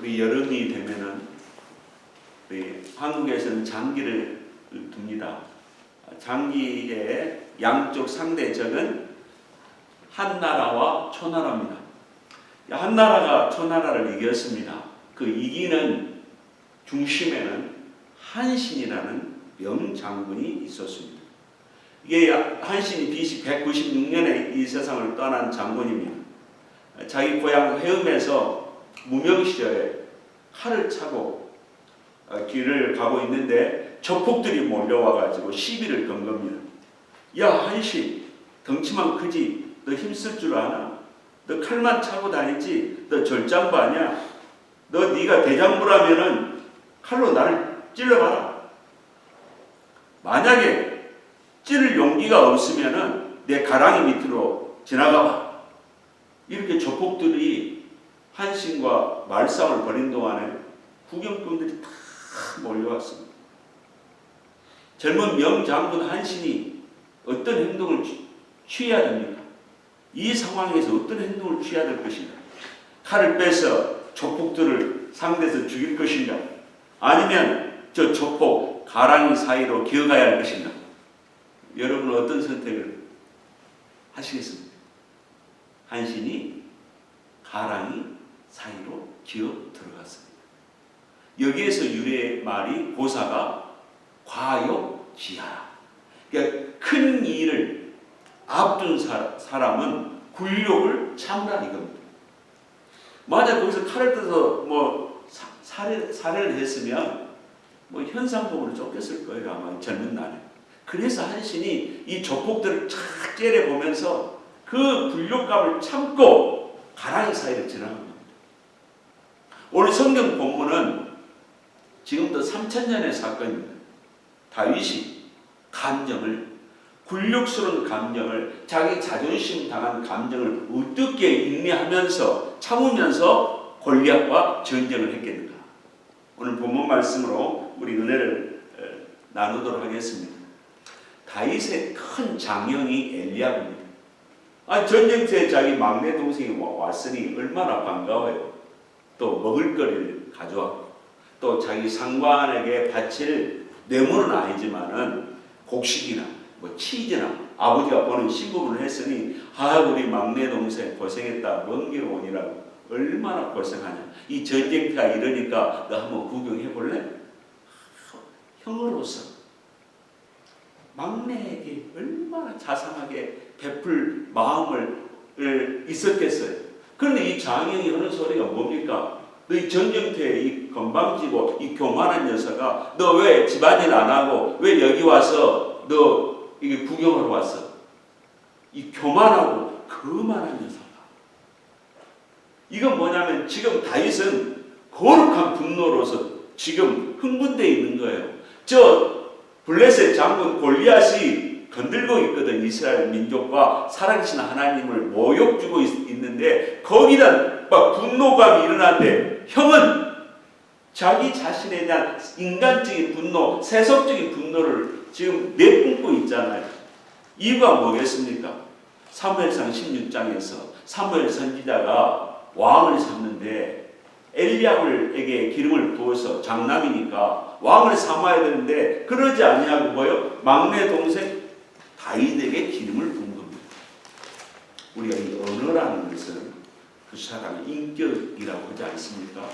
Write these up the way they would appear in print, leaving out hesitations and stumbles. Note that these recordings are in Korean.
우리 여름이 되면은 우리 한국에서는 장기를 둡니다. 장기의 양쪽 상대적은 한나라와 초나라입니다. 한나라가 초나라를 이겼습니다. 그 이기는 중심에는 한신이라는 명장군이 있었습니다. 이게 한신이 BC 196년에 이 세상을 떠난 장군입니다. 자기 고향 해음에서 무명시절에 칼을 차고 길을 가고 있는데 적폭들이 몰려와가지고 시비를 건 겁니다. 야 한신, 덩치만 크지 너 힘쓸 줄 아나? 너 칼만 차고 다니지? 너 절장부 아냐? 너 네가 대장부라면은 칼로 나를 찔러봐라. 만약에 찌를 용기가 없으면은 내 가랑이 밑으로 지나가봐. 이렇게 적폭들이 한신과 말싸움을 벌인 동안에 구경꾼들이 다 몰려왔습니다. 젊은 명장군 한신이 어떤 행동을 취해야 됩니까? 이 상황에서 어떤 행동을 취해야 될 것인가? 칼을 빼서 적폭들을 상대에서 죽일 것인가? 아니면 저 적폭 가랑이 사이로 기어가야 할 것인가? 여러분은 어떤 선택을 하시겠습니까? 한신이 가랑이 사이로 기어 들어갔습니다. 여기에서 유래의 말이 고사가 과욕지하라. 그러니까 큰 일을 앞둔 사람은 굴욕을 참으라 이겁니다. 맞아, 거기서 칼을 떠서 뭐 살해를 했으면 뭐 현상금으로 쫓겼을 거예요, 아마 젊은 날에. 그래서 한신이 이 조폭들을 쫙 째려보면서 그 굴욕감을 참고 가랑이 사이를 지나간 겁니다. 오늘 성경 본문은 지금부터 3000년의 사건입니다. 다윗이 굴욕스러운 감정을, 자기 자존심 당한 감정을 어떻게 인내하면서 참으면서 골리앗과 전쟁을 했겠는가. 오늘 본문 말씀으로 우리 은혜를 나누도록 하겠습니다. 다윗의 큰 장형이 엘리압입니다. 전쟁터에 자기 막내 동생이 왔으니 얼마나 반가워요. 또 먹을거리를 가져왔고 또 자기 상관에게 바칠 뇌물은 아니지만은 곡식이나 뭐 치즈나 아버지가 보는 신부를 했으니 우리 막내 동생 고생했다. 먼 길 오니라고 얼마나 고생하냐. 이 전쟁터가 이러니까 너 한번 구경해 볼래? 형으로서 막내에게 얼마나 자상하게 베풀 마음을 있었겠어요. 그런데 이 장형이 하는 소리가 뭡니까? 너 이 전쟁터에 이 건방지고 이 교만한 녀석아, 너 왜 집안일 안 하고 왜 여기 와서 너 이게 구경하러 왔어? 이 교만하고 거만한 녀석아. 이건 뭐냐면 지금 다윗은 거룩한 분노로서 지금 흥분되어 있는 거예요. 저 블레셋 장군 골리앗이 건들고 있거든. 이스라엘 민족과 살아계신 하나님을 모욕 주고 있는데 거기다 막 분노감이 일어나는데 형은 자기 자신에 대한 인간적인 분노, 세속적인 분노를 지금 내뿜고 있잖아요. 이유가 뭐겠습니까? 사무엘상 16장에서 사무엘 선지자가 왕을 삼는데 엘리압에게 기름을 부어서 장남이니까 왕을 삼아야 되는데 그러지 아니하고 뭐요? 막내 동생 다윗에게 기름을 부은 겁니다. 우리가 이 언어라는 것은 그 사람의 인격이라고 하지 않습니까?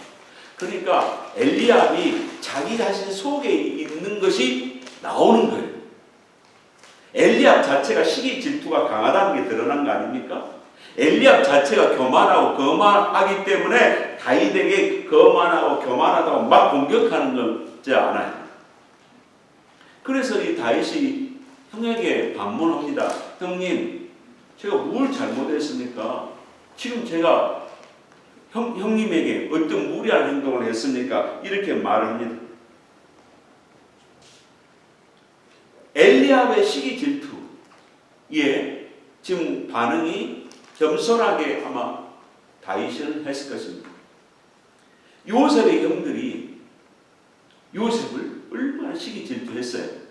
그러니까 엘리압이 자기 자신 속에 있는 것이 나오는 거예요. 엘리압 자체가 시기 질투가 강하다는 게 드러난 거 아닙니까? 엘리압 자체가 교만하고 거만하기 때문에 다윗에게 거만하고 교만하다고 막 공격하는 거지 않아요. 그래서 이 다윗이 형에게 반문합니다. 형님, 제가 뭘 잘못했습니까? 지금 제가 형님에게 어떤 무리한 행동을 했습니까? 이렇게 말합니다. 엘리압의 시기 질투에 지금 반응이 겸손하게 아마 다윗은 했을 것입니다. 요셉의 형들이 요셉을 얼마나 시기 질투했어요.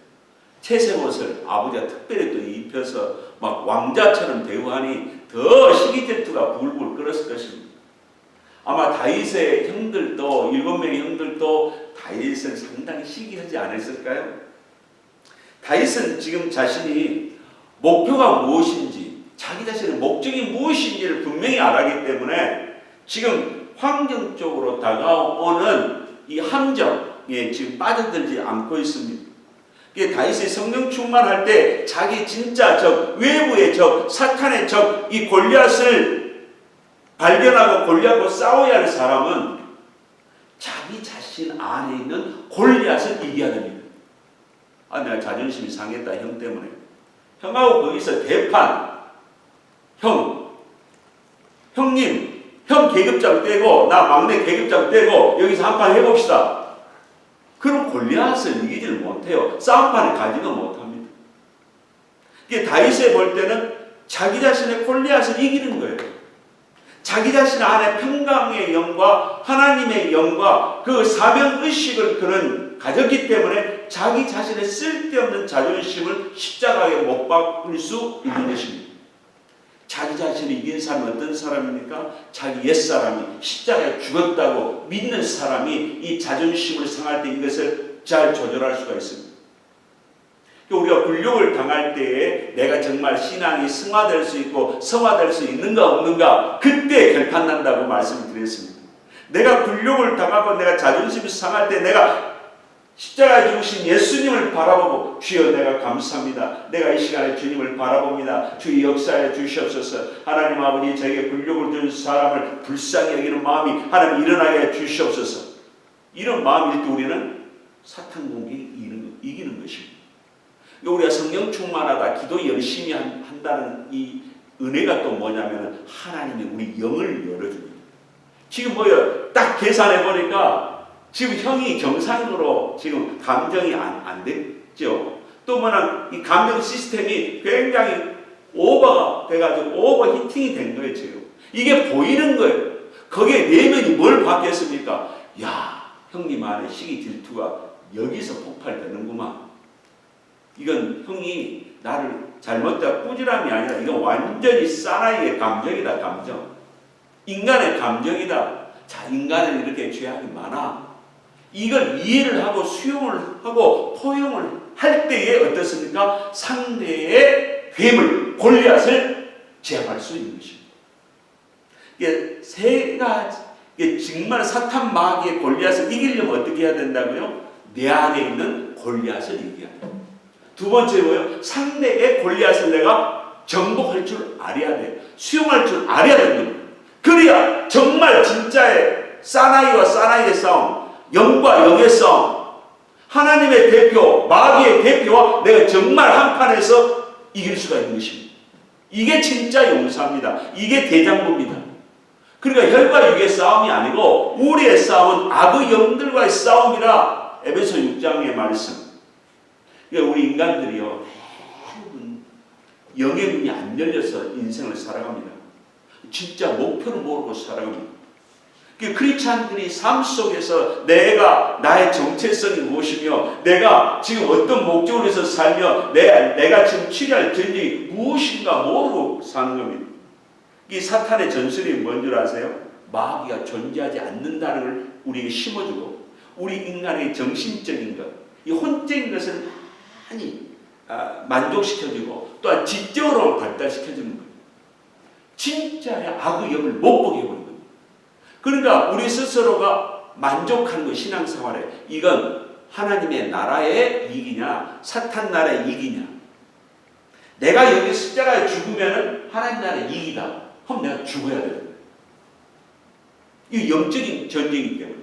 채색 옷을 아버지가 특별히 또 입혀서 막 왕자처럼 대우하니 더 시기 질투가 불불 끓었을 것입니다. 아마 다윗의 형들도 7명의 형들도 다윗을 상당히 시기하지 않았을까요? 다윗은 지금 자신이 목표가 무엇인지 자기 자신의 목적이 무엇인지를 분명히 알았기 때문에 지금 환경적으로 다가오는 이 함정에 지금 빠져들지 않고 있습니다. 다윗이 성령 충만할 때 자기 진짜 적, 외부의 적, 사탄의 적, 이 골리앗을 발견하고 골리앗과 싸워야 할 사람은 자기 자신 안에 있는 골리앗을 이겨야 됩니다. 아, 내가 자존심이 상했다, 형 때문에. 형하고 거기서 대판. 형님, 형 계급장 떼고 나 막내 계급장 떼고 여기서 한판 해봅시다. 그럼 골리앗을 이기지를 못해요. 싸움판에 가지도 못합니다. 이게 다윗에 볼 때는 자기 자신의 골리앗을 이기는 거예요. 자기 자신 안에 평강의 영과 하나님의 영과 그 사명의식을 그는 가졌기 때문에 자기 자신의 쓸데없는 자존심을 십자가에 못 박을 수 있는 것입니다. 자기 자신을 이긴 사람은 어떤 사람입니까? 자기 옛사람이 십자가에 죽었다고 믿는 사람이 이 자존심을 상할 때 이것을 잘 조절할 수가 있습니다. 우리가 굴욕을 당할 때에 내가 정말 신앙이 승화될 수 있고 성화될 수 있는가 없는가 그때 결판난다고 말씀을 드렸습니다. 내가 굴욕을 당하고 내가 자존심이 상할 때 내가 십자가에 죽으신 예수님을 바라보고 주여 내가 감사합니다. 내가 이 시간에 주님을 바라봅니다. 주의 역사에 주시옵소서. 하나님 아버지 저에게 굴욕을 준 사람을 불쌍히 여기는 마음이 하나님 일어나게 해 주시옵소서. 이런 마음일 때 우리는 사탄 공격이 이기는 것입니다. 우리가 성령 충만하다 기도 열심히 한다는 이 은혜가 또 뭐냐면 하나님이 우리 영을 열어줍니다. 지금 뭐요? 딱 계산해 보니까 지금 형이 정상으로 지금 감정이 안 됐죠. 또 뭐냐 이 감정 시스템이 굉장히 오버가 돼가지고 오버 히팅이 된 거예요. 지금 이게 보이는 거예요. 거기에 내면이 뭘 받겠습니까? 야, 형님 안에 시기 질투가 여기서 폭발되는구만. 이건 형이 나를 잘못다 꾸지람이 아니라 이건 완전히 사나이의 감정이다. 감정. 인간의 감정이다. 자, 인간은 이렇게 죄악이 많아. 이걸 이해를 하고 수용을 하고 포용을 할 때에 어떻습니까? 상대의 괴물, 골리앗을 제압할 수 있는 것입니다. 이게 세 가지, 이게 정말 사탄 마귀의 골리앗을 이기려면 어떻게 해야 된다고요? 내 안에 있는 골리앗을 이겨야 돼요. 두 번째 뭐예요? 상대의 골리앗을 내가 정복할 줄 알아야 돼요. 수용할 줄 알아야 됩니다. 그래야 정말 진짜의 사나이와 사나이의 싸움, 영과 영의 싸움, 하나님의 대표, 마귀의 대표와 내가 정말 한판에서 이길 수가 있는 것입니다. 이게 진짜 용사입니다. 이게 대장부입니다. 그러니까 혈과 육의 싸움이 아니고 우리의 싸움은 악의 영들과의 싸움이라 에베소 6장의 말씀. 그러니까 우리 인간들이요 대부분 영의 눈이 안 열려서 인생을 살아갑니다. 진짜 목표를 모르고 살아갑니다. 크리스찬들이 삶 속에서 내가 나의 정체성이 무엇이며 내가 지금 어떤 목적으로 해서 살며 내가 지금 취할 전쟁이 무엇인가 모르고 사는 겁니다. 이 사탄의 전술이 뭔 줄 아세요? 마귀가 존재하지 않는다는 걸 우리에게 심어주고 우리 인간의 정신적인 것, 이 혼적인 것을 많이 만족시켜주고 또한 지적으로 발달시켜주는 거예요. 진짜의 악의 영을 못 보게 해버리는 거예요. 그러니까 우리 스스로가 만족하는 것, 신앙생활에 이건 하나님의 나라의 이익이냐 사탄 나라의 이익이냐. 내가 여기 십자가에 죽으면 하나님 나라의 이익이다. 그럼 내가 죽어야 돼요. 이 영적인 전쟁이기 때문에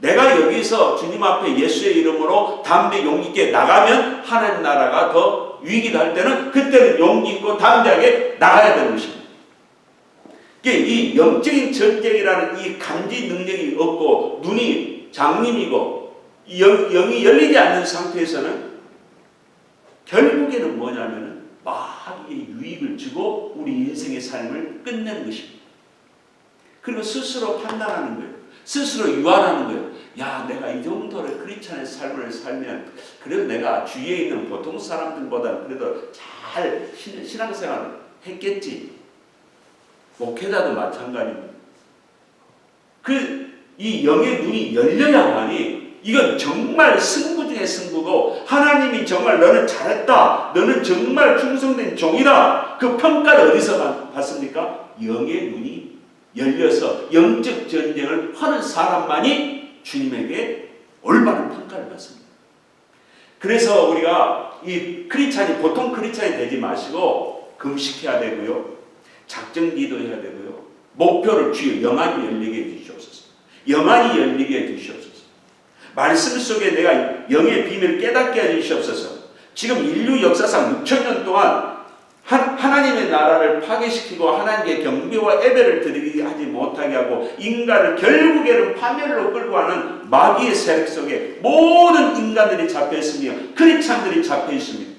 내가 여기서 주님 앞에 예수의 이름으로 담대 용기 있게 나가면 하나님 나라가 더 유익이다 할 때는 그때는 용기 있고 담대하게 나가야 되는 것입니다. 이 영적인 전쟁이라는 이 감지 능력이 없고 눈이 장님이고 영이 열리지 않는 상태에서는 결국에는 뭐냐면 마귀의 유익을 주고 우리 인생의 삶을 끝내는 것입니다. 그리고 스스로 판단하는 거예요. 스스로 유한하는 거예요. 야, 내가 이 정도의 크리스찬의 삶을 살면 그래도 내가 주위에 있는 보통 사람들보다 그래도 잘 신앙생활을 했겠지. 목회자도 마찬가지입니다. 이 영의 눈이 열려야만이 이건 정말 승부 중의 승부고 하나님이 정말 너는 잘했다. 너는 정말 충성된 종이다. 그 평가를 어디서 받습니까? 영의 눈이 열려서 영적 전쟁을 하는 사람만이 주님에게 올바른 평가를 받습니다. 그래서 우리가 이 크리스찬이 보통 크리스찬이 되지 마시고 금식해야 되고요. 작정 기도해야 되고요. 목표를 주여 영안이 열리게 해주시옵소서. 영안이 열리게 해주시옵소서. 말씀 속에 내가 영의 비밀을 깨닫게 해주시옵소서. 지금 인류 역사상 6천년 동안 하나님의 나라를 파괴시키고 하나님께 경배와 예배를 드리게 하지 못하게 하고 인간을 결국에는 파멸로 끌고 가는 마귀의 세력 속에 모든 인간들이 잡혀있으며 크리스찬들이 잡혀있습니다.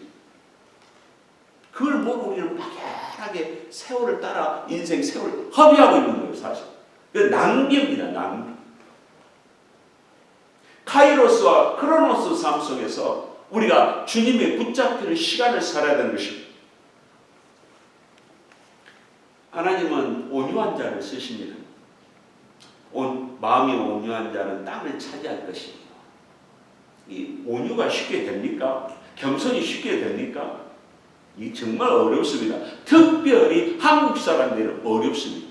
그걸 보고 우리는 막연하게 세월을 따라 인생 세월을 허비하고 있는 거예요. 사실 그 낭비입니다. 낭비. 카이로스와 크로노스 삶 속에서 우리가 주님의 붙잡히는 시간을 살아야 되는 것입니다. 하나님은 온유한 자를 쓰십니다. 마음이 온유한 자는 땅을 차지할 것입니다. 이 온유가 쉽게 됩니까? 겸손이 쉽게 됩니까? 이 정말 어렵습니다. 특별히 한국 사람들은 어렵습니다.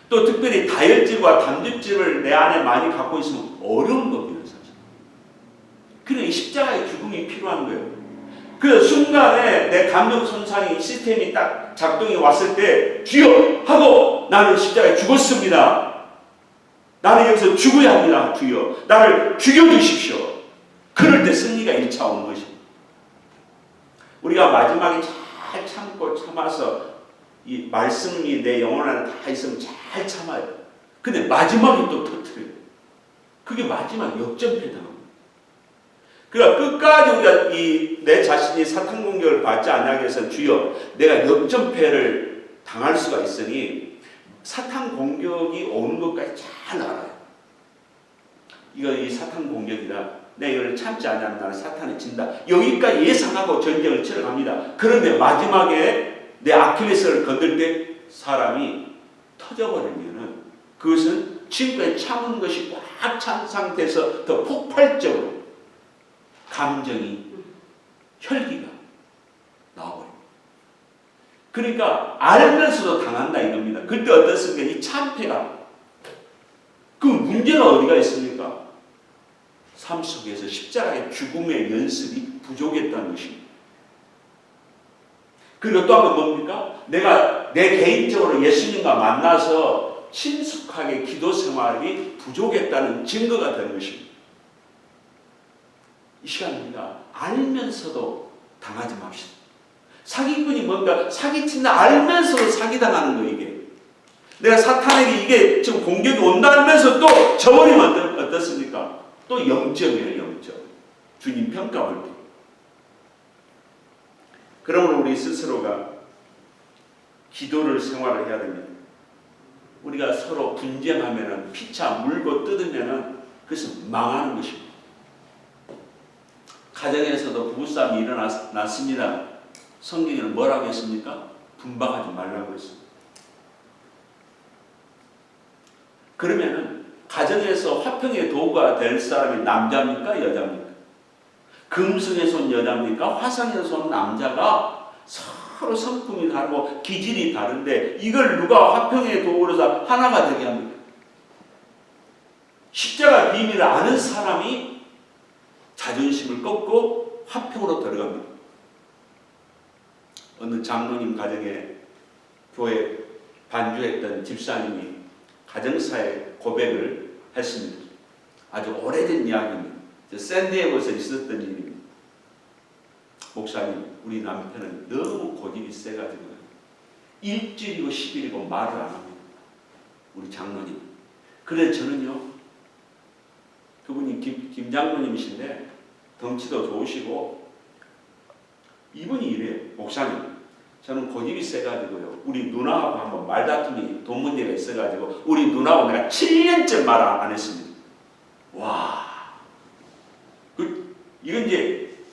또 특별히 다혈질과 단백질을 내 안에 많이 갖고 있으면 어려운 겁니다. 사실. 그래서 십자가의 죽음이 필요한 거예요. 그 순간에 내 감정 손상이 시스템이 딱 작동이 왔을 때 주여 하고 나는 십자가에 죽었습니다. 나는 여기서 죽어야 합니다. 주여 나를 죽여주십시오. 그럴 때 승리가 1차 오는 것입니다. 우리가 마지막에 잘 참고 참아서 이 말씀이 내 영혼 안에 다 있으면 잘 참아요. 근데 마지막에 또 터뜨려요. 그게 마지막 역전패다. 그러니까 끝까지 우리가 내 자신이 사탄 공격을 받지 않게 해서 주여 내가 역전패를 당할 수가 있으니 사탄 공격이 오는 것까지 잘 알아요. 이 사탄 공격이다. 내가 이걸 참지 않으면 나는 사탄에 진다. 여기까지 예상하고 전쟁을 치러갑니다. 그런데 마지막에 내 아킬레스를 건들 때 사람이 터져버리면은 그것은 지금까지 참은 것이 꽉 찬 상태에서 더 폭발적으로 감정이 혈기가 나와버립니다. 그러니까 알면서도 당한다 이겁니다. 그때 어떻습니까? 이 참패가 그 문제가 어디가 있습니까? 삶 속에서 십자가의 죽음의 연습이 부족했다는 것입니다. 그리고 또 한 번 뭡니까? 내가 내 개인적으로 예수님과 만나서 친숙하게 기도 생활이 부족했다는 증거가 되는 것입니다. 이 시간입니다. 알면서도 당하지 맙시다. 사기꾼이 뭔가 사기친다 알면서도 사기당하는 거예요. 이게 내가 사탄에게 이게 지금 공격이 온다 알면서 또 저버리면 어떻습니까? 또 0점이에요. 0점. 주님 평가할 때. 그러므로 우리 스스로가 기도를 생활을 해야 됩니다. 우리가 서로 분쟁하면은 피차 물고 뜯으면은 그것은 망하는 것입니다. 가정에서도 부부싸움이 일어났습니다. 성경에는 뭐라고 했습니까? 분방하지 말라고 했습니다. 그러면은 가정에서 화평의 도구가 될 사람이 남자입니까? 여자입니까? 금성에서 온 여자입니까? 화성에서 온 남자가 서로 성품이 다르고 기질이 다른데 이걸 누가 화평의 도구로서 하나가 되게 합니까? 십자가 비밀을 아는 사람이 자존심을 꺾고 화평으로 들어갑니다. 어느 장로님 가정에 교회 반주했던 집사님이 가정사의 고백을 했습니다. 아주 오래된 이야기입니다. 샌디에고에서 있었던 일입니다. 목사님, 우리 남편은 너무 고집이 세가지고 일주일이고 10일이고 말을 안 합니다. 우리 장로님. 그래서 저는요, 그분이 김 장로님이신데 덩치도 좋으시고 이분이 이래요. 목사님, 저는 고집이 세가지고요. 우리 누나하고 한번 말다툼이 돈 문제가 있어가지고 우리 누나하고 내가 7년째 말 안 했습니다. 와,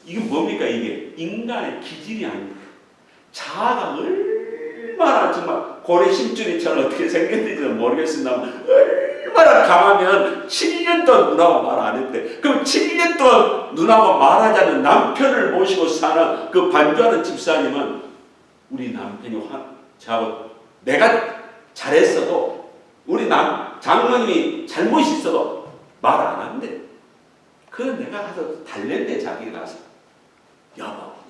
이건 뭡니까? 이게 인간의 기질이 아닙니까? 자아가 얼마나 정말 고래 심줄이처럼 어떻게 생겼는지는 모르겠습니다. 얼마나 강하면 7년 동안 누나가 말 안 했대. 그럼 7년 동안 누나가 말하자는 남편을 모시고 사는 그 반주하는 집사님은 우리 남편이 저하고 내가 잘했어도 우리 장모님이 잘못이 있어도 말 안 한대. 그건 내가 가서 달랜대. 자기가 가서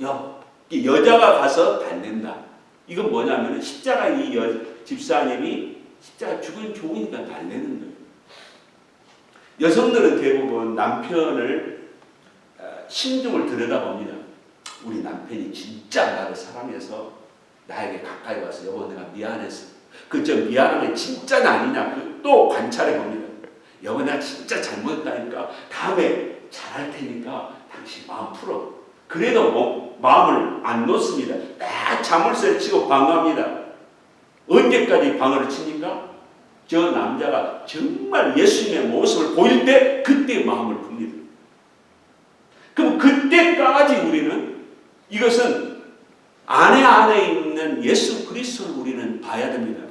여보 여자가 가서 달랜다. 이건 뭐냐면 십자가 이 집사님이 십자가 죽은 종이니까 달래는 거예요. 여성들은 대부분 남편을 심중을 들여다봅니다. 우리 남편이 진짜 나를 사랑해서 나에게 가까이 와서 여보 내가 미안했어. 그저 미안한 게 진짜는 아니냐 또 관찰해 봅니다. 여보 내가 진짜 잘못했다니까 다음에 잘할 테니까 당신 마음 풀어. 그래도 뭐 마음을 안 놓습니다. 딱 자물쇠를 치고 방어합니다. 언제까지 방어를 칩니까? 저 남자가 정말 예수님의 모습을 보일 때 그때 마음을 풉니다. 그럼 그때까지 우리는 이것은 아내 안에 있는 예수 그리스도를 우리는 봐야 됩니다.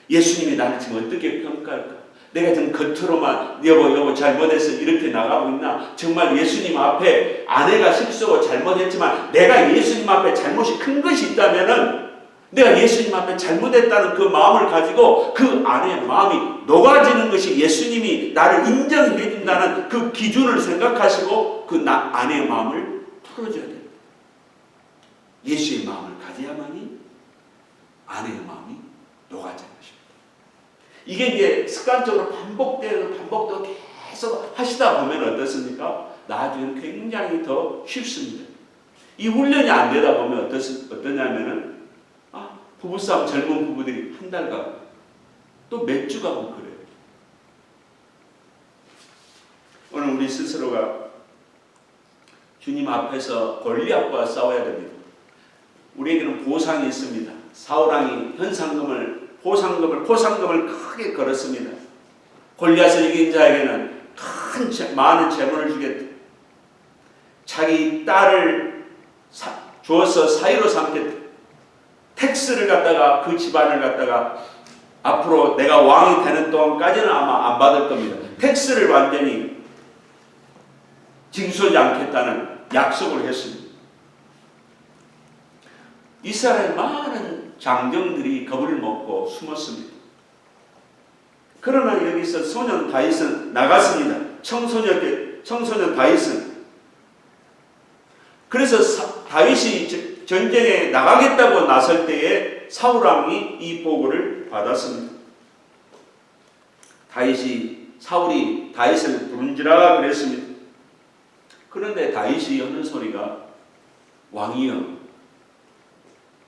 예수님이 나를 지금 어떻게 평가할까? 내가 지금 겉으로만 여보 잘못해서 이렇게 나가고 있나? 정말 예수님 앞에 아내가 실수하고 잘못했지만 내가 예수님 앞에 잘못이 큰 것이 있다면은 내가 예수님 앞에 잘못했다는 그 마음을 가지고 그 아내의 마음이 녹아지는 것이 예수님이 나를 인정해 준다는 그 기준을 생각하시고 그 아내의 마음을 풀어줘야 됩니다. 예수의 마음을 가져야만이 아내의 마음이 녹아지는 것입니다. 이게 이제 습관적으로 반복되고 계속 하시다 보면 어떻습니까? 나중에는 굉장히 더 쉽습니다. 이 훈련이 안 되다 보면 어떠냐면은 부부싸움 젊은 부부들이 한 달 가고 또 몇 주 가고 그래요. 오늘 우리 스스로가 주님 앞에서 골리앗과 싸워야 됩니다. 우리에게는 보상이 있습니다. 사울왕이 포상금을 크게 걸었습니다. 골리앗을 이긴 자에게는 많은 재물을 주겠다. 자기 딸을 주어서 사위로 삼겠다. 텍스를 갖다가 그 집안을 갖다가 앞으로 내가 왕이 되는 동안까지는 아마 안 받을 겁니다. 텍스를 완전히 징수하지 않겠다는 약속을 했습니다. 이스라엘 많은 장정들이 겁을 먹고 숨었습니다. 그러나 여기서 소년 다윗은 나갔습니다. 청소년 다윗은. 그래서 다윗이 전쟁에 나가겠다고 나설 때에 사울왕이 이 보고를 받았습니다. 사울이 다윗을 부른지라 그랬습니다. 그런데 다윗이 하는 소리가 왕이여,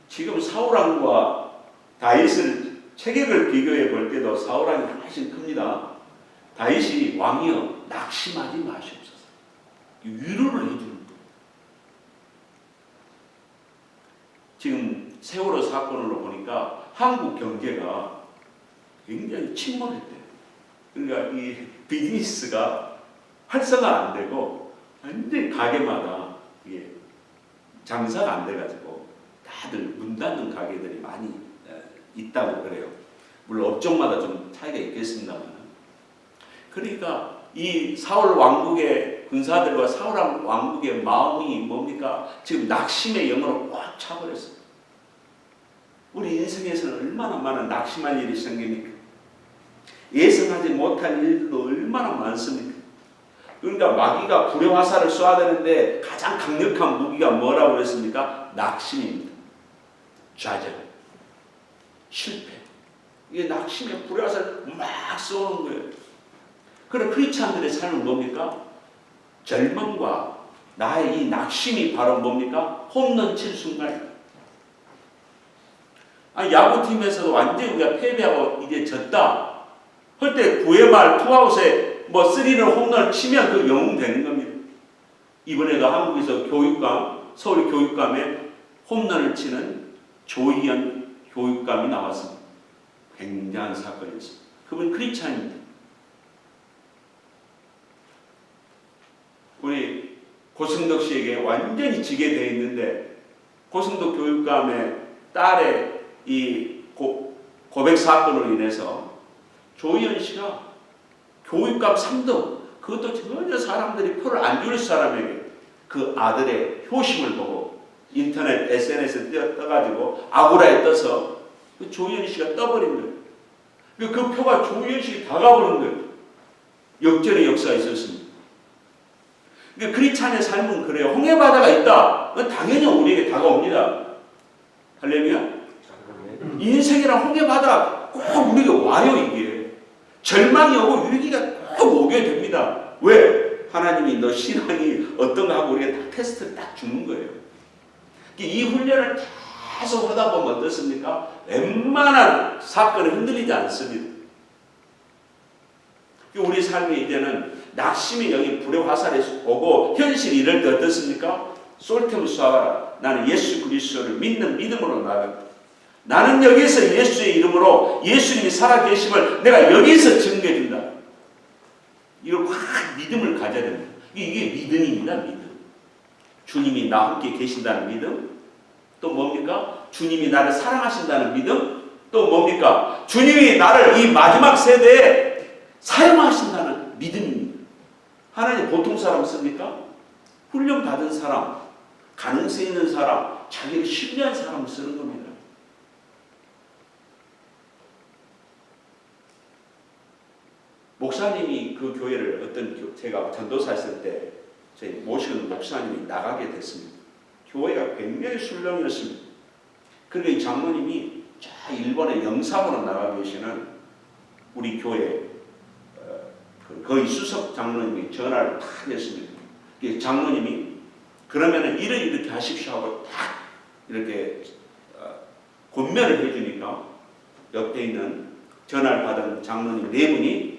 지금 사울왕과 다윗을 체격을 비교해 볼 때도 사울왕이 훨씬 큽니다. 다윗이 왕이여 낙심하지 마시옵소서. 위로를 해주는 거예요. 지금 세월호 사건으로 보니까 한국 경제가 굉장히 침몰했대요. 그러니까 이 비즈니스가 활성화 안 되고 완전히 가게마다 이게 장사가 안 돼가지고 다들 문 닫는 가게들이 많이 있다고 그래요. 물론 업종마다 좀 차이가 있겠습니다만. 그러니까 이 사울 왕국의 군사들과 사울 왕국의 마음이 뭡니까? 지금 낙심의 영으로 꽉 차버렸어요. 우리 인생에서는 얼마나 많은 낙심할 일이 생깁니까? 예상하지 못한 일들도 얼마나 많습니까? 그러니까 마귀가 불의 화살을 쏘아야 되는데 가장 강력한 무기가 뭐라고 그랬습니까? 낙심입니다. 좌절, 실패. 이게 낙심의 불의 화살을 막 쏘는 거예요. 그럼 크리스찬들의 삶은 뭡니까? 절망과 나의 이 낙심이 바로 뭡니까? 홈런 칠 순간입니다. 야구팀에서도 완전히 우리가 패배하고 이제 졌다 할 때 9회 말 투아웃에 뭐 3런 홈런을 치면 그 영웅 되는 겁니다. 이번에도 한국에서 서울 교육감에 홈런을 치는 조희연 교육감이 나왔습니다. 굉장한 사건이었습니다. 그분 크리스찬입니다. 우리 고승덕 씨에게 완전히 지게 되어 있는데 고승덕 교육감의 딸의 이 고백 사건으로 인해서 조희연 씨가 교육감 3등. 그것도 전혀 사람들이 표를 안 줄 사람에게 그 아들의 효심을 보고 인터넷 SNS에 떠가지고 아고라에 떠서 그 조희연 씨가 떠버린 거예요. 그 표가 조희연 씨에 다 가버린 거예요. 역전의 역사가 있었습니다. 그러니까 크리스찬의 삶은 그래요. 홍해바다가 있다. 그건 당연히 우리에게 다가옵니다. 할렐루야. 인생이란 홍해바다 꼭 우리에게 와요. 이게 절망이 오고 위기가 꼭 오게 됩니다. 왜? 하나님이 너 신앙이 어떤가 하고 우리가 딱 테스트를 딱 주는 거예요. 이 훈련을 계속 하다 보면 어떻습니까? 웬만한 사건은 흔들리지 않습니다. 우리 삶이 이제는 낙심의 영이 불의 화살에 오고 현실이 이럴 때 어떻습니까? 솔템을 쏘아라. 나는 예수 그리스도를 믿는 믿음으로 나아간다. 나는 여기서 예수의 이름으로 예수님이 살아계심을 내가 여기서 증거해준다. 이걸 확 믿음을 가져야 됩니다. 이게 믿음입니다. 믿음. 주님이 나와 함께 계신다는 믿음. 또 뭡니까? 주님이 나를 사랑하신다는 믿음. 또 뭡니까? 주님이 나를 이 마지막 세대에 사용하신다는 믿음입니다. 하나님 보통 사람 씁니까? 훈련 받은 사람, 가능성 있는 사람, 자기를 신뢰한 사람을 쓰는 겁니다. 목사님이 그 교회를 제가 전도사 했을 때 저희 모시는 목사님이 나가게 됐습니다. 교회가 굉장히 술렁이었습니다. 그리고 이 장로님이 저 일본의 영사부로 나가 계시는 우리 교회 거의 수석 장로님이 전화를 탁 했습니다. 장로님이 그러면은 이렇게 하십시오 하고 딱 이렇게 권면을 해주니까 옆에 있는 전화를 받은 장로님 4분이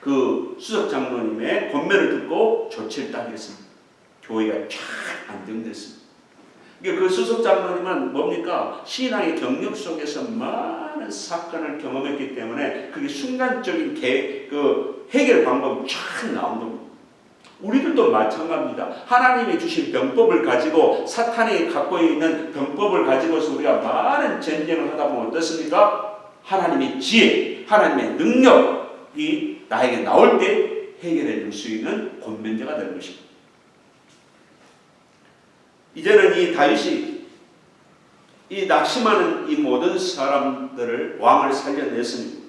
그 수석 장로님의 권면을 듣고 조치를 딱 했습니다. 교회가 쫙 안정됐습니다. 그 수석 장로님은 뭡니까? 신앙의 경력 속에서 많은 사건을 경험했기 때문에 그게 순간적인 그 해결 방법이 쫙 나온 겁니다. 우리들도 마찬가지입니다. 하나님이 주신 병법을 가지고 사탄이 갖고 있는 병법을 가지고서 우리가 많은 전쟁을 하다 보면 어떻습니까? 하나님의 지혜, 하나님의 능력이 나에게 나올 때 해결해 줄 수 있는 권면자가 되는 것입니다. 이제는 이 다윗이 이 낙심하는 이 모든 사람들을 왕을 살려냈습니다.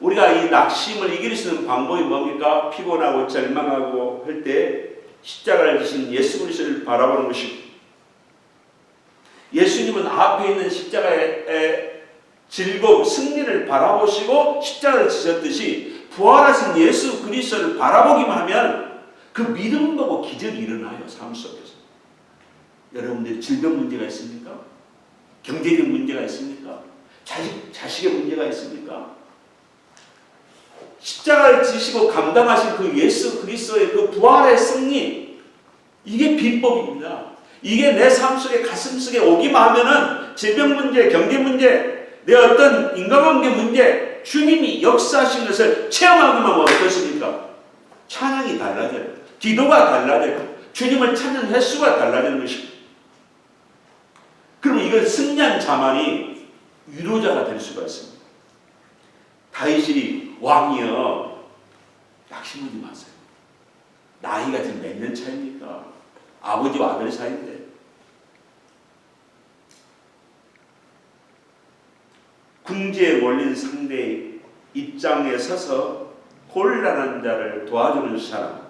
우리가 이 낙심을 이길 수 있는 방법이 뭡니까? 피곤하고 절망하고 할 때 십자가를 지신 예수 그리스도를 바라보는 것입니다. 예수님은 앞에 있는 십자가의 즐거움, 승리를 바라보시고 십자가를 지셨듯이 부활하신 예수 그리스도를 바라보기만 하면 그 믿음 보고 기적이 일어나요. 삶 속에서. 여러분들 질병 문제가 있습니까? 경제적 문제가 있습니까? 자식의 문제가 있습니까? 십자가를 지시고 감당하신 그 예수 그리스도의 그 부활의 승리, 이게 비법입니다. 이게 내 삶 속에 가슴 속에 오기만 하면은 질병 문제, 경제 문제, 내 어떤 인간관계 문제, 주님이 역사하신 것을 체험하기만 하면 어떻습니까? 찬양이 달라져요. 기도가 달라져요. 주님을 찾는 횟수가 달라지는 것입니다. 그러면 이걸 승리한 자만이 위로자가 될 수가 있습니다. 다윗이 왕이여, 낙심하지 마세요. 나이가 지금 몇 년 차입니까? 아버지와 아들 사이인데. 궁지에 몰린 상대의 입장에 서서 곤란한 자를 도와주는 사람.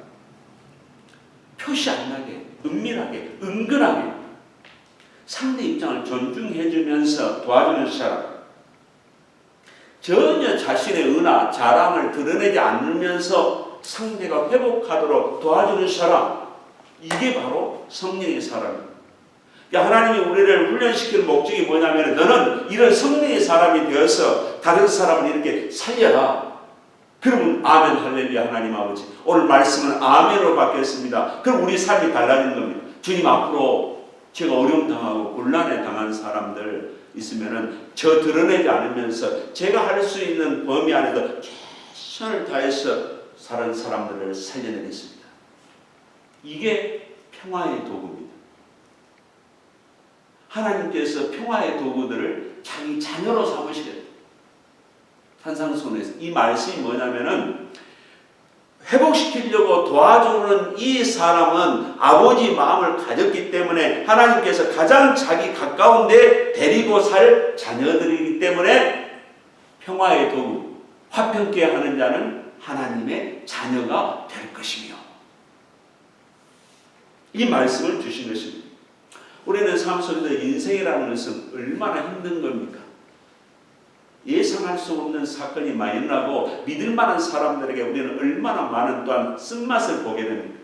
표시 안 나게, 은밀하게, 은근하게 상대 입장을 존중해주면서 도와주는 사람. 전혀 자신의 은하, 자랑을 드러내지 않으면서 상대가 회복하도록 도와주는 사람. 이게 바로 성령의 사람입니다. 하나님이 우리를 훈련시키는 목적이 뭐냐면 너는 이런 성령의 사람이 되어서 다른 사람을 이렇게 살려라. 그러면 아멘 할렐루야. 하나님 아버지, 오늘 말씀은 아멘으로 받겠습니다. 그럼 우리 삶이 달라지는 겁니다. 주님, 앞으로 제가 어려움 당하고 곤란에 당한 사람들 있으면은 저 드러내지 않으면서 제가 할 수 있는 범위 안에서 최선을 다해서 다른 사람들을 살려내겠습니다. 이게 평화의 도구입니다. 하나님께서 평화의 도구들을 자기 자녀로 삼으시게 됩니다. 산상수훈에서 이 말씀이 뭐냐면은 회복시키려고 도와주는 이 사람은 아버지 마음을 가졌기 때문에 하나님께서 가장 자기 가까운데 데리고 살 자녀들이기 때문에 평화의 도구, 화평케 하는 자는 하나님의 자녀가 될 것이며, 이 말씀을 주신 것입니다. 우리는 삶 속에서 인생이라는 것은 얼마나 힘든 겁니까? 예상할 수 없는 사건이 많이 일어나고 믿을 만한 사람들에게 우리는 얼마나 많은 또한 쓴맛을 보게 됩니다.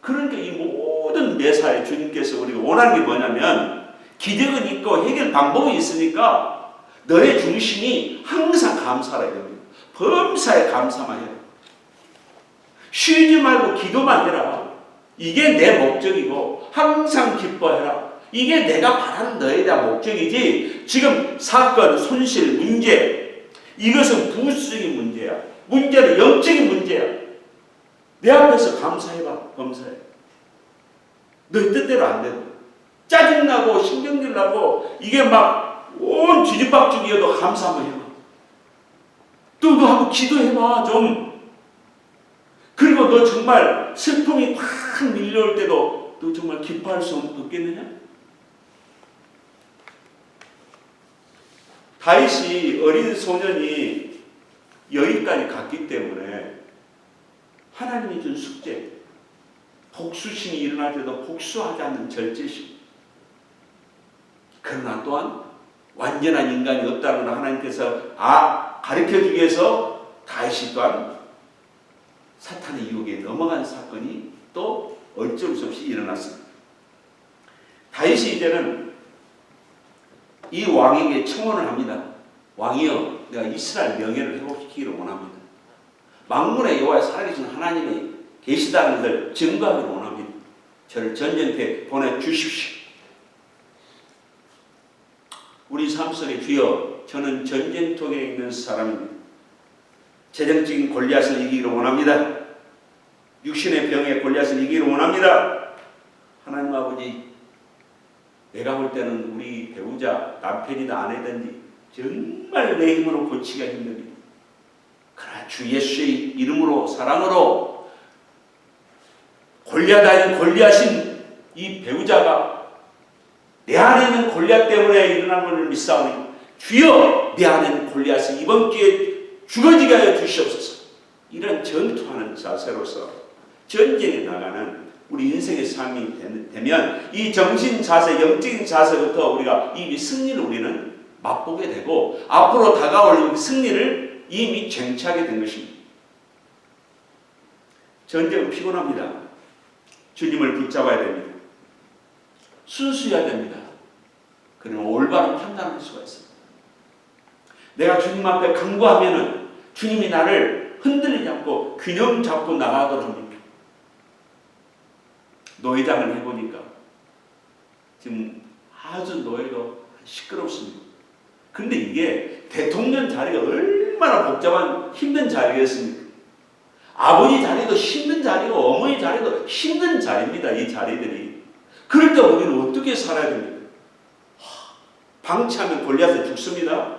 그러니까 이 모든 매사에 주님께서 우리가 원하는 게 뭐냐면, 기적은 있고 해결 방법이 있으니까 너의 중심이 항상 감사라 이겁니다. 범사에 감사만 해라. 쉬지 말고 기도만 해라. 이게 내 목적이고 항상 기뻐해라. 이게 내가 바라는 너에 대한 목적이지, 지금 사건, 손실, 문제, 이것은 부수적인 문제야. 문제는 영적인 문제야. 내 앞에서 감사해봐. 범사해. 너의 뜻대로 안 되고 짜증나고 신경질 나고 이게 막 온 뒤집박죽이어도 감사 한번 해봐. 또 너 한번 기도해봐 좀. 그리고 너 정말 슬픔이 팍 밀려올 때도 너 정말 기뻐할 수 없겠느냐? 다윗이 어린 소년이 여기까지 갔기 때문에 하나님이 준 숙제, 복수심이 일어날 때도 복수하지 않는 절제심. 그러나 또한 완전한 인간이 없다는 걸 하나님께서 가르쳐주기 위해서 다윗이 또한 사탄의 유혹에 넘어간 사건이 또 어쩔 수 없이 일어났습니다. 다윗이 이제는 이 왕에게 청원을 합니다. 왕이여, 내가 이스라엘 명예를 회복시키기를 원합니다. 만군의 여호와의 살아계신 하나님이 계시다는 것을 증거하기를 원합니다. 저를 전쟁터에 보내주십시오. 우리 삶 속에 주여, 저는 전쟁통에 있는 사람입니다. 재정적인 골리앗을 이기기를 원합니다. 육신의 병에 골리앗을 이기기를 원합니다. 하나님 아버지, 내가 볼 때는 우리 배우자, 남편이든 아내든지 정말 내 힘으로 고치기가 힘듭니다. 그러나 주 예수의 이름으로, 사랑으로 골리앗 아닌 골리앗인 이 배우자가 내 안에 있는 골리앗 때문에 일어난 것을 믿사오니 주여, 내 안에 있는 골리앗을 이번 기회에 죽어지게 하여 주시옵소서. 이런 전투하는 자세로서 전쟁에 나가는 우리 인생의 삶이 되면 이 정신 자세, 영적인 자세부터 우리가 이미 승리를 우리는 맛보게 되고 앞으로 다가올 승리를 이미 쟁취하게 된 것입니다. 전쟁은 피곤합니다. 주님을 붙잡아야 됩니다. 순수해야 됩니다. 그러면 올바른 판단을 할 수가 있습니다. 내가 주님 앞에 간구하면은 주님이 나를 흔들리지 않고 균형 잡고 나가도록 합니다. 노회장을 해보니까 지금 아주 노예도 시끄럽습니다. 그런데 이게 대통령 자리가 얼마나 복잡한 힘든 자리였습니까? 아버지 자리도 힘든 자리고 어머니 자리도 힘든 자리입니다. 이 자리들이. 그럴 때 우리는 어떻게 살아야 됩니까? 방치하면 골리앗에 죽습니다.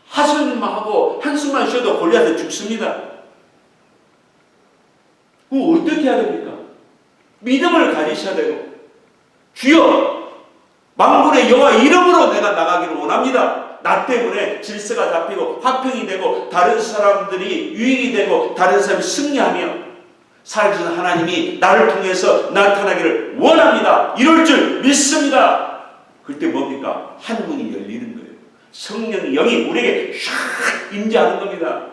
하소연만 하고 한숨만 쉬어도 골리앗에 죽습니다. 그럼 어떻게 해야 됩니까? 믿음을 가지셔야 되고, 주여, 만군의 여호와 이름으로 내가 나가기를 원합니다. 나 때문에 질서가 잡히고 화평이 되고 다른 사람들이 유익이 되고 다른 사람이 승리하며 살아계신 하나님이 나를 통해서 나타나기를 원합니다. 이럴 줄 믿습니다. 그때 뭡니까? 한 문이 열리는 거예요. 성령의 영이 우리에게 샥 임재하는 겁니다.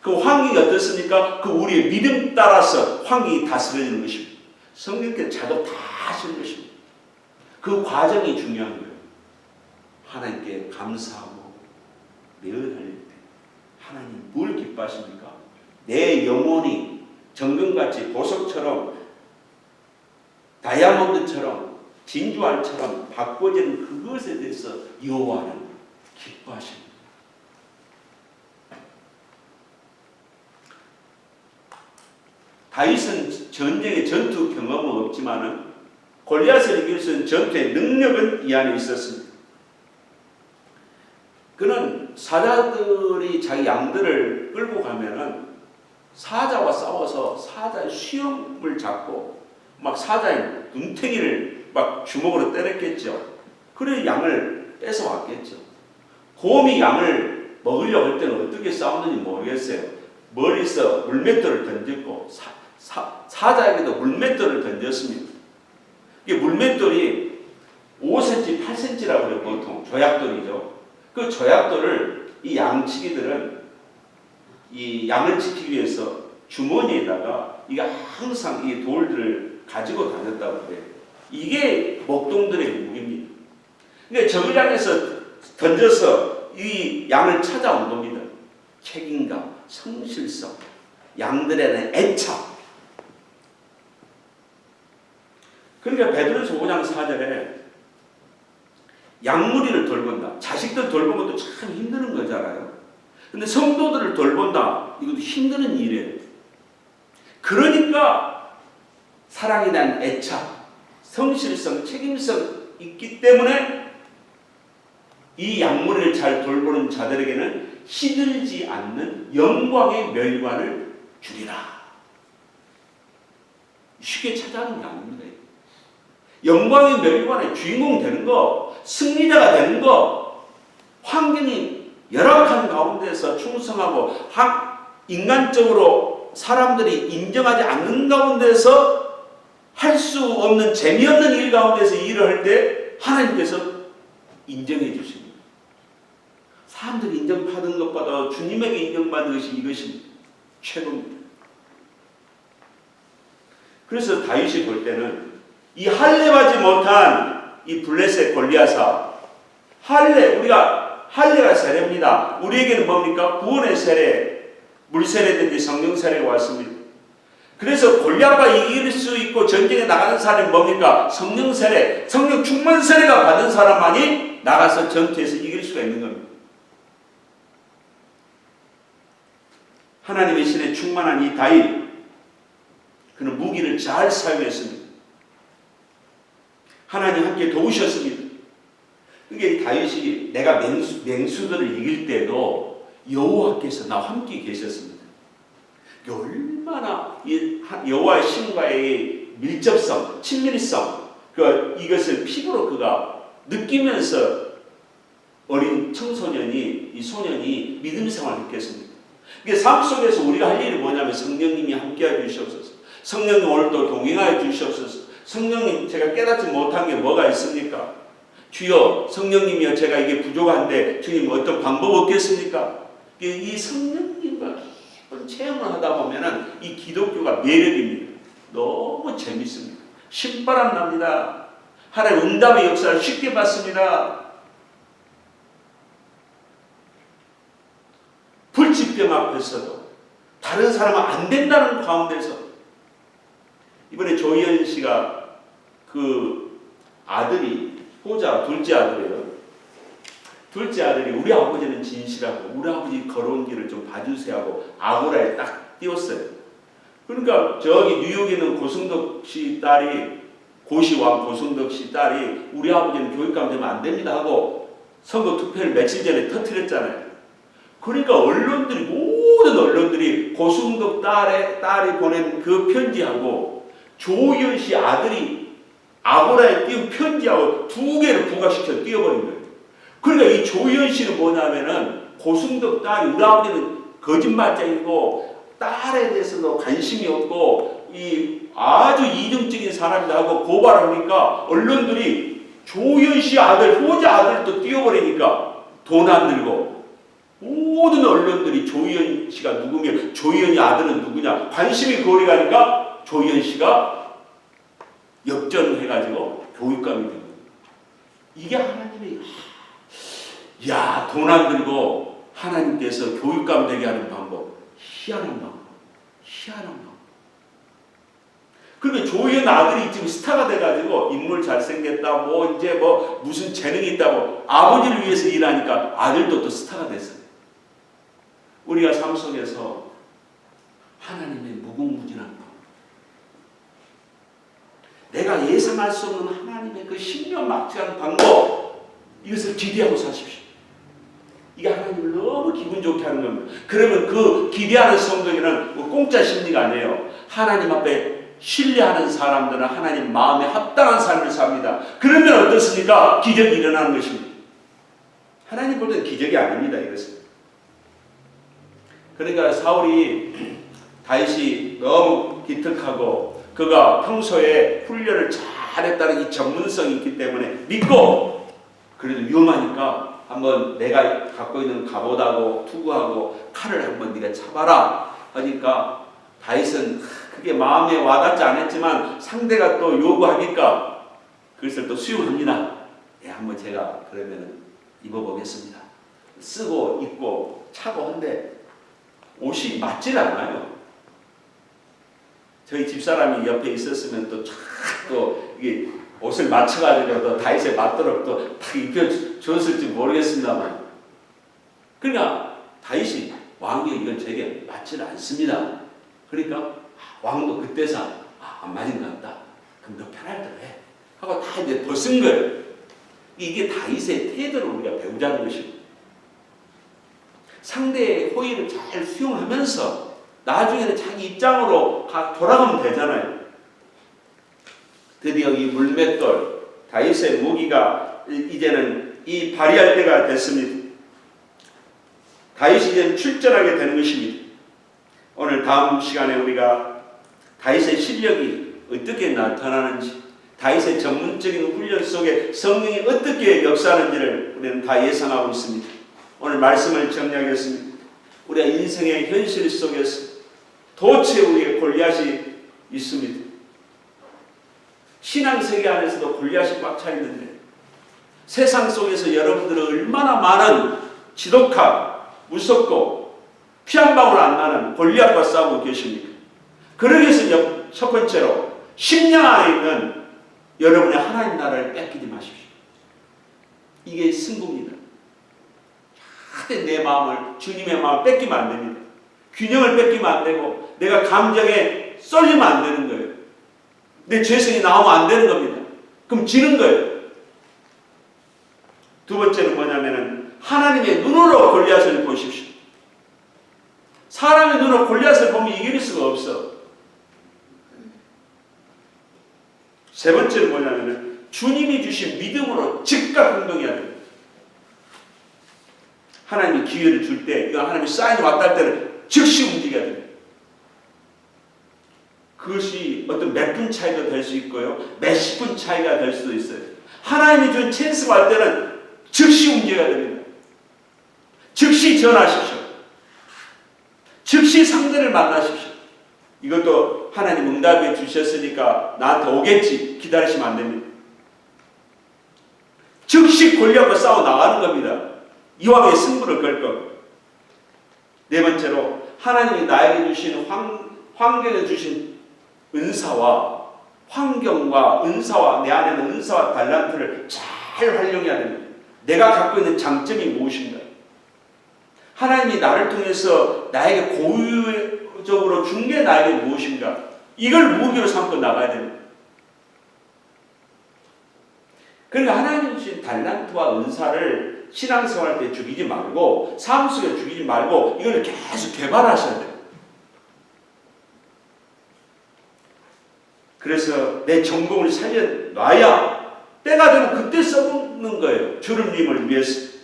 그 환경이 어떻습니까? 그 우리의 믿음 따라서 환경이 다스려지는 것입니다. 성령께서 작업 다 하시는 것입니다. 그 과정이 중요한 거예요. 하나님께 감사하고 매언할 때 하나님 뭘 기뻐하십니까? 내 영혼이 정금같이 보석처럼 다이아몬드처럼 진주알처럼 바꿔지는 그것에 대해서 여호와는 기뻐하십니다. 다윗은 전쟁의 전투 경험은 없지만은 골리앗을 이길 수 있는 전투의 능력은 이 안에 있었습니다. 사자들이 자기 양들을 끌고 가면은 사자와 싸워서 사자의 수염을 잡고 막 사자의 눈탱이를 막 주먹으로 때렸겠죠. 그래 양을 뺏어왔겠죠. 곰이 양을 먹으려고 할 때는 어떻게 싸우는지 모르겠어요. 머리에서 물맷돌을 던졌고 사자에게도 물맷돌을 던졌습니다. 이게 물맷돌이 5cm, 8cm라고 그래요. 보통 조약돌이죠. 그 조약돌을 이 양치기들은 이 양을 지키기 위해서 주머니에다가 이게 항상 이 돌들을 가지고 다녔다고 그래요. 이게 목동들의 무기입니다. 그러니까 적을 향해서 던져서 이 양을 찾아온 겁니다. 책임감, 성실성, 양들에 대한 애착. 그러니까 베드로서 5장 4절에 양무리를 돌본다. 자식들 돌보는 것도 참 힘드는 거잖아요. 근데 성도들을 돌본다. 이것도 힘든 일이에요. 그러니까 사랑에 대한 애착, 성실성, 책임성 있기 때문에 이 양무리를 잘 돌보는 자들에게는 시들지 않는 영광의 멸관을 주리라. 쉽게 찾아가는 게 아닙니다. 영광의 멸관의 주인공 되는 거, 승리자가 되는 거, 환경이 열악한 가운데서 충성하고 인간적으로 사람들이 인정하지 않는 가운데서 할 수 없는 재미없는 일 가운데서 일을 할 때 하나님께서 인정해 주십니다. 사람들이 인정받은 것보다 주님에게 인정받는 것이 이것이 최고입니다. 그래서 다윗이 볼 때는 이 할례하지 못한 이 블레셋 골리앗아, 우리가 할례가 세례입니다. 우리에게는 뭡니까? 구원의 세례, 물세례든지 성령 세례가 왔습니다. 그래서 골리앗과 이길 수 있고 전쟁에 나가는 사람이 뭡니까? 성령 세례, 성령 충만 세례가 받은 사람만이 나가서 전투에서 이길 수가 있는 겁니다. 하나님의 신에 충만한 이 다윗, 그는 무기를 잘 사용했습니다. 하나님 함께 도우셨습니다. 그게 다윗이 내가 맹수들을 이길 때도 여호와께서 나와 함께 계셨습니다. 얼마나 여호와의 신과의 밀접성, 친밀성, 이것을 피부로 그가 느끼면서 어린 청소년이, 이 소년이 믿음 생활을 했겠습니다. 삶 속에서 우리가 할 일이 뭐냐면 성령님이 함께해 주시옵소서. 성령님 오늘도 동행하여 주시옵소서. 성령님, 제가 깨닫지 못한 게 뭐가 있습니까? 주여, 성령님이여, 제가 이게 부족한데 주님 어떤 방법 없겠습니까? 이 성령님과 깊은 체험을 하다 보면은 이 기독교가 매력입니다. 너무 재밌습니다. 신바람 납니다. 하나님 응답의 역사를 쉽게 받습니다. 불치병 앞에서도 다른 사람은 안 된다는 가운데서 이번에 조희연 씨가 그 아들이 호자 둘째 아들이에요. 둘째 아들이 우리 아버지는 진실하고 우리 아버지 걸어온 길을 좀 봐주세요 하고 아고라에 딱 띄웠어요. 그러니까 저기 뉴욕에 있는 고승덕 씨 딸이 고시왕 고승덕 씨 딸이 우리 아버지는 교육감 되면 안 됩니다 하고 선거 투표를 며칠 전에 터뜨렸잖아요. 그러니까 언론들이 모든 언론들이 고승덕 딸이 보낸 그 편지하고 조희연 씨 아들이 아고라에 띄운 편지하고 두 개를 부각시켜 띄워버린 거예요. 그러니까 이 조희연 씨는 뭐냐면은 고승덕 딸이 우리 아버지는 거짓말쟁이고 딸에 대해서도 관심이 없고 이 아주 이중적인 사람이다 하고 고발하니까 언론들이 조희연 씨 아들, 호자 아들도 띄워버리니까 돈 안 들고 모든 언론들이 조희연 씨가 누구며 조희연이 아들은 누구냐 관심이 거리 가니까 조희연 씨가 역전해가지고 교육감이 된 거예요. 이게 하나님의 돈 안 들고 하나님께서 교육감 되게 하는 방법, 희한한 방법. 그리고 조희연 아들이 지금 스타가 돼가지고 인물 잘생겼다, 무슨 재능이 있다고 아버지를 위해서 일하니까 아들도 또 스타가 됐어요. 우리가 삶 속에서 하나님의 무궁무진한 방법, 내가 예상할 수 없는 하나님의 그 신명막측한 방법, 이것을 기대하고 사십시오. 이게 하나님을 너무 기분 좋게 하는 겁니다. 그러면 그 기대하는 성도에게는 뭐 공짜 심리가 아니에요. 하나님 앞에 신뢰하는 사람들은 하나님 마음에 합당한 삶을 삽니다. 그러면 어떻습니까? 기적이 일어나는 것입니다. 하나님 볼 때는 기적이 아닙니다. 이것은. 그러니까 사울이 다윗이 너무 기특하고 그가 평소에 훈련을 잘했다는 이 전문성이 있기 때문에 믿고, 그래도 위험하니까 한번 내가 갖고 있는 갑옷하고 투구하고 칼을 한번 네가 잡아라 하니까 다윗은 그게 마음에 와닿지 않았지만 상대가 또 요구하니까 그것을 또 수용합니다. 예, 한번 제가 그러면 입어보겠습니다. 쓰고 입고 차고 한데 옷이 맞질 않아요. 저희 집사람이 옆에 있었으면 또 이게 옷을 맞춰가지고 또 다윗에 맞도록 또 딱 입혀줬을지 모르겠습니다만, 그러니까 다윗이 왕이 이건 제게 맞지는 않습니다. 그러니까 왕도 그때서 안 맞은 것 같다. 그럼 너 편할 대로 해 하고 다 이제 벗은 거예요. 이게 다윗의 태도를 우리가 배우자는 것입니다. 상대의 호의를 잘 수용하면서 나중에는 자기 입장으로 돌아가면 되잖아요. 드디어 이 물맷돌, 다윗의 무기가 이제는 이 발휘할 때가 됐습니다. 다윗이 이제 출전하게 되는 것입니다. 오늘 다음 시간에 우리가 다윗의 실력이 어떻게 나타나는지, 다윗의 전문적인 훈련 속에 성령이 어떻게 역사하는지를 우리는 다 예상하고 있습니다. 오늘 말씀을 정리하겠습니다. 우리가 인생의 현실 속에서 도대체 우리의 골리앗이 있습니다. 신앙세계 안에서도 골리앗이 꽉 차 있는데 세상 속에서 여러분들은 얼마나 많은 지독한, 무섭고 피 한 방울 안 나는 골리앗과 싸우고 계십니까? 그러기 위해서 첫 번째로 심령 안에 있는 여러분의 하나님 나라를 뺏기지 마십시오. 이게 승부입니다. 절대 내 마음을, 주님의 마음을 뺏기면 안 됩니다. 균형을 뺏기면 안 되고 내가 감정에 쏠리면 안 되는 거예요. 내 죄성이 나오면 안 되는 겁니다. 그럼 지는 거예요. 두 번째는 뭐냐면은 하나님의 눈으로 골리앗을 보십시오. 사람의 눈으로 골리앗을 보면 이길 수가 없어. 세 번째는 뭐냐면은 주님이 주신 믿음으로 즉각 행동해야 됩니다. 하나님이 기회를 줄 때, 이거 하나님이 사인이 왔다 할 때는 즉시 움직여야 됩니다. 그것이 어떤 몇 분 차이가 될 수 있고요, 몇십 분 차이가 될 수도 있어요. 하나님이 준 찬스가 할 때는 즉시 움직여야 됩니다. 즉시 전하십시오. 즉시 상대를 만나십시오. 이것도 하나님 응답해 주셨으니까 나한테 오겠지 기다리시면 안 됩니다. 즉시 골리앗과 싸워 나가는 겁니다. 이왕에 승부를 걸 겁니다. 네 번째로 하나님이 나에게 주신 환경에 주신 은사와 환경과 은사와 내 안에 있는 은사와 달란트를 잘 활용해야 됩니다. 내가 갖고 있는 장점이 무엇인가? 하나님이 나를 통해서 나에게 고유적으로 준 게 나에게 무엇인가? 이걸 무기로 삼고 나가야 됩니다. 그러니까 하나님이 주신 달란트와 은사를 신앙생활 때 죽이지 말고, 삶 속에 죽이지 말고 이걸 계속 개발하셔야 돼요. 그래서 내 전공을 살려놔야 때가 되면 그때 써먹는 거예요. 주님을 위해서.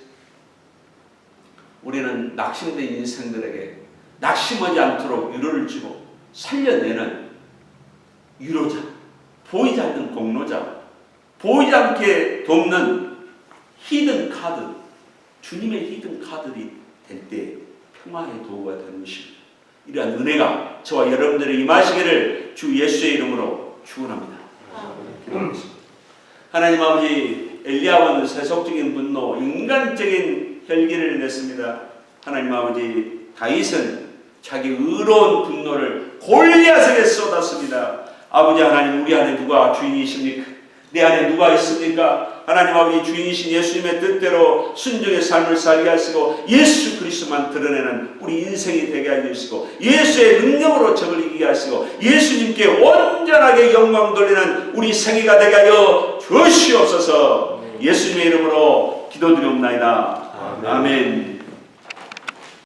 우리는 낙심된 인생들에게 낙심하지 않도록 위로를 주고 살려내는 위로자, 보이지 않는 공로자, 보이지 않게 돕는 히든 카드, 주님의 히든 카드들이 될 때 평화의 도구가 되는 것입니다. 이러한 은혜가 저와 여러분들의 임하시기를 주 예수의 이름으로 축원합니다. 기도하겠습니다. 하나님 아버지, 엘리야와는 세속적인 분노, 인간적인 혈기를 냈습니다. 하나님 아버지, 다윗은 자기 의로운 분노를 골리앗에게 쏟았습니다. 아버지 하나님, 우리 안에 누가 주인이십니까? 내 안에 누가 있습니까? 하나님 아버지, 주인이신 예수님의 뜻대로 순종의 삶을 살게 하시고 예수 그리스도만 드러내는 우리 인생이 되게 해주시고 예수의 능력으로 적을 이기게 하시고 예수님께 온전하게 영광 돌리는 우리 생애가 되게 하여 주시옵소서. 예수님의 이름으로 기도드리옵나이다. 아멘.